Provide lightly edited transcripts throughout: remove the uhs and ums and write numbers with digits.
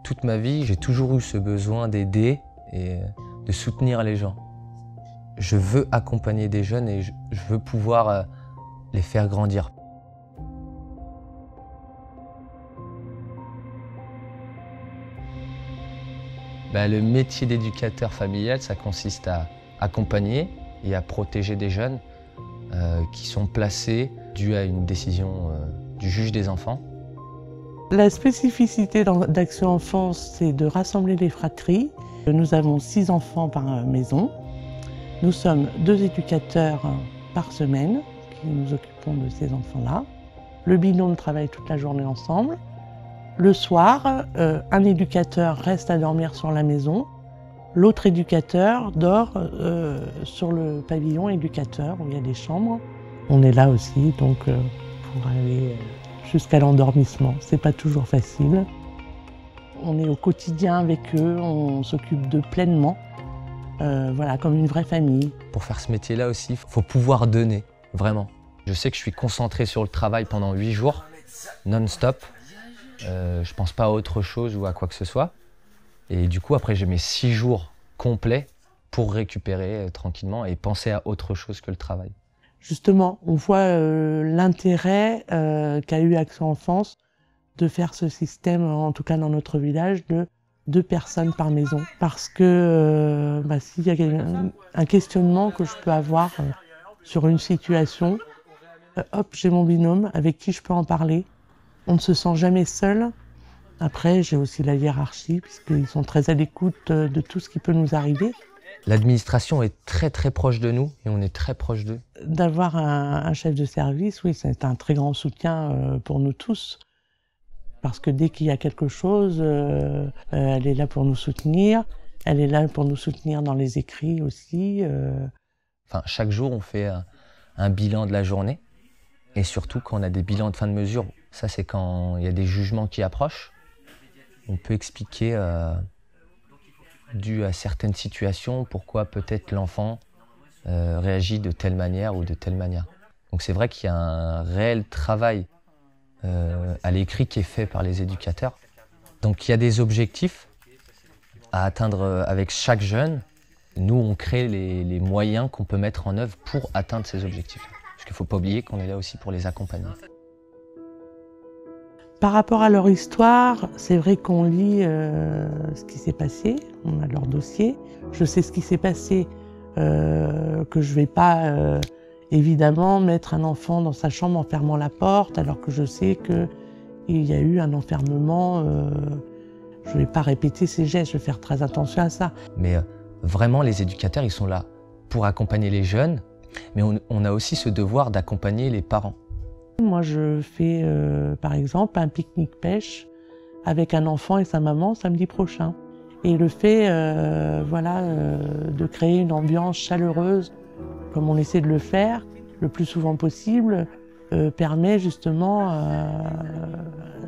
Toute ma vie, j'ai toujours eu ce besoin d'aider et de soutenir les gens. Je veux accompagner des jeunes et je veux pouvoir les faire grandir. Le métier d'éducateur familial, ça consiste à accompagner et à protéger des jeunes qui sont placés dû à une décision du juge des enfants. La spécificité d'Action Enfance, c'est de rassembler les fratries. Nous avons 6 enfants par maison. Nous sommes 2 éducateurs par semaine qui nous occupons de ces enfants-là. Le binôme travaille toute la journée ensemble. Le soir, un éducateur reste à dormir sur la maison. L'autre éducateur dort sur le pavillon éducateur où il y a des chambres. On est là aussi donc pour aller jusqu'à l'endormissement. C'est pas toujours facile. On est au quotidien avec eux, on s'occupe d'eux pleinement, voilà, comme une vraie famille. Pour faire ce métier-là aussi, il faut pouvoir donner, vraiment. Je sais que je suis concentré sur le travail pendant 8 jours, non-stop. Je pense pas à autre chose ou à quoi que ce soit. Et du coup, après, j'ai mes 6 jours complets pour récupérer tranquillement et penser à autre chose que le travail. Justement, on voit l'intérêt qu'a eu Action Enfance de faire ce système, en tout cas dans notre village, de 2 personnes par maison. Parce que s'il y a un questionnement que je peux avoir sur une situation, hop, j'ai mon binôme avec qui je peux en parler. On ne se sent jamais seul. Après, j'ai aussi la hiérarchie, puisqu'ils sont très à l'écoute de tout ce qui peut nous arriver. L'administration est très très proche de nous et on est très proche d'eux. D'avoir un chef de service, oui, c'est un très grand soutien pour nous tous. Parce que dès qu'il y a quelque chose, elle est là pour nous soutenir. Elle est là pour nous soutenir dans les écrits aussi. Chaque jour, on fait un bilan de la journée. Et surtout, quand on a des bilans de fin de mesure, ça c'est quand il y a des jugements qui approchent. On peut expliquer, dû à certaines situations, pourquoi peut-être l'enfant réagit de telle manière ou de telle manière. Donc c'est vrai qu'il y a un réel travail à l'écrit qui est fait par les éducateurs. Donc il y a des objectifs à atteindre avec chaque jeune. Nous, on crée les moyens qu'on peut mettre en œuvre pour atteindre ces objectifs. Parce qu'il ne faut pas oublier qu'on est là aussi pour les accompagner. Par rapport à leur histoire, c'est vrai qu'on lit ce qui s'est passé, on a leur dossier. Je sais ce qui s'est passé, que je ne vais pas évidemment mettre un enfant dans sa chambre en fermant la porte, alors que je sais qu'il y a eu un enfermement. Je ne vais pas répéter ces gestes, je vais faire très attention à ça. Mais vraiment, les éducateurs, ils sont là pour accompagner les jeunes, mais on a aussi ce devoir d'accompagner les parents. Moi, je fais par exemple un pique-nique pêche avec un enfant et sa maman samedi prochain. Et le fait de créer une ambiance chaleureuse, comme on essaie de le faire le plus souvent possible, permet justement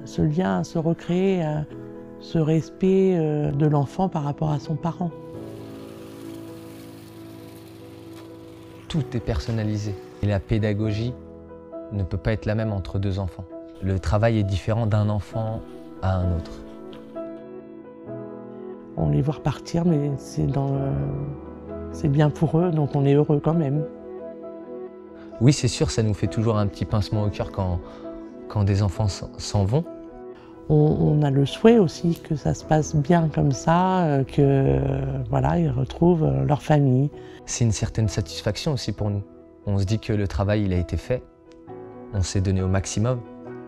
ce lien, se recréer, ce respect de l'enfant par rapport à son parent. Tout est personnalisé. Et la pédagogie ne peut pas être la même entre 2 enfants. Le travail est différent d'un enfant à un autre. On les voit repartir, mais c'est bien pour eux, donc on est heureux quand même. Oui, c'est sûr, ça nous fait toujours un petit pincement au cœur quand des enfants s'en vont. On a le souhait aussi que ça se passe bien comme ça, ils retrouvent leur famille. C'est une certaine satisfaction aussi pour nous. On se dit que le travail, il a été fait. On s'est donné au maximum.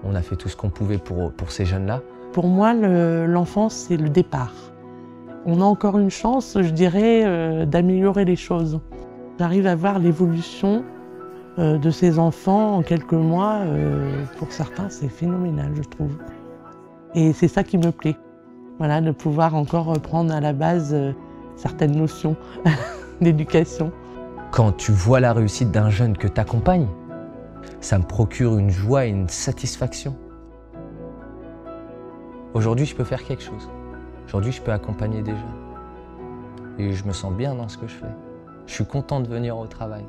On a fait tout ce qu'on pouvait pour ces jeunes-là. Pour moi, l'enfance, c'est le départ. On a encore une chance, je dirais, d'améliorer les choses. J'arrive à voir l'évolution de ces enfants en quelques mois. Pour certains, c'est phénoménal, je trouve. Et c'est ça qui me plaît. Voilà, de pouvoir encore reprendre à la base certaines notions d'éducation. Quand tu vois la réussite d'un jeune que tu accompagnes, ça me procure une joie et une satisfaction. Aujourd'hui, je peux faire quelque chose. Aujourd'hui, je peux accompagner des jeunes. Et je me sens bien dans ce que je fais. Je suis content de venir au travail.